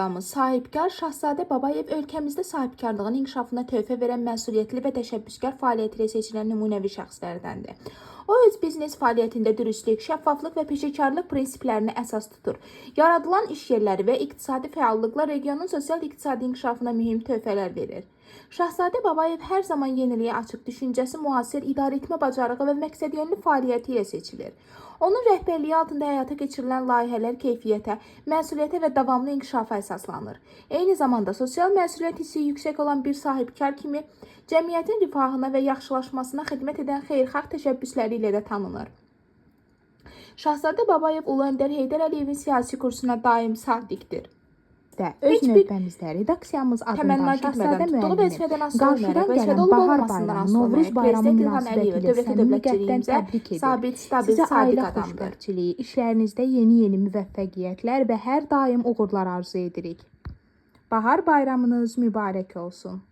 adamı, sahibkar Şahzadə Babayev ölkəmizdə sahibkarlığın inkişafına töhfə verən məsuliyyətli və təşəbbüskar fəaliyyəti ilə seçilən nümunəvi şəxslərdəndir. O öz biznes fəaliyyətində dürüstlük, şəffaflıq və peşəkarlıq prinsiplərini əsas tutur. Yaradılan iş yerləri və iqtisadi fəallıqla regionun sosial-iqtisadi inkişafına mühüm töhfələr verir. Şahzadə Babayev hər zaman yeniliyə açıq düşüncəsi, müasir idarəetmə bacarığı və məqsədyönlü fəaliyyəti ilə seçilir. Onun rəhbərliyi altında həyata keçirilən layihələr keyfiyyətə, məsuliyyətə və davamlı inkişafa əsaslanır. Eyni zamanda sosial məsuliyyət hissi yüksək olan bir sahibkar kimi cəmiyyətin rifahına və yaxşılaşmasına xidmət edən xeyirxah təşəbbüsləri ilə də tanınır. Şahzadə Babayev Ulu Öndər Heydər Əliyevin siyasi kursuna daim sadiqdir. Öz növbəmizdə redaksiyamız adından Şahzadə müəllimi qarşıdan gələn Bahar bayramı, Novruz bayramı münasibətilə səmimi təbrik edir. Sizə ailə xoşbəxtçiliyi, işlərinizdə yeni müvəffəqiyyətlər və hər daim uğurlar arzu edirik. Bahar bayramınız mübarək olsun.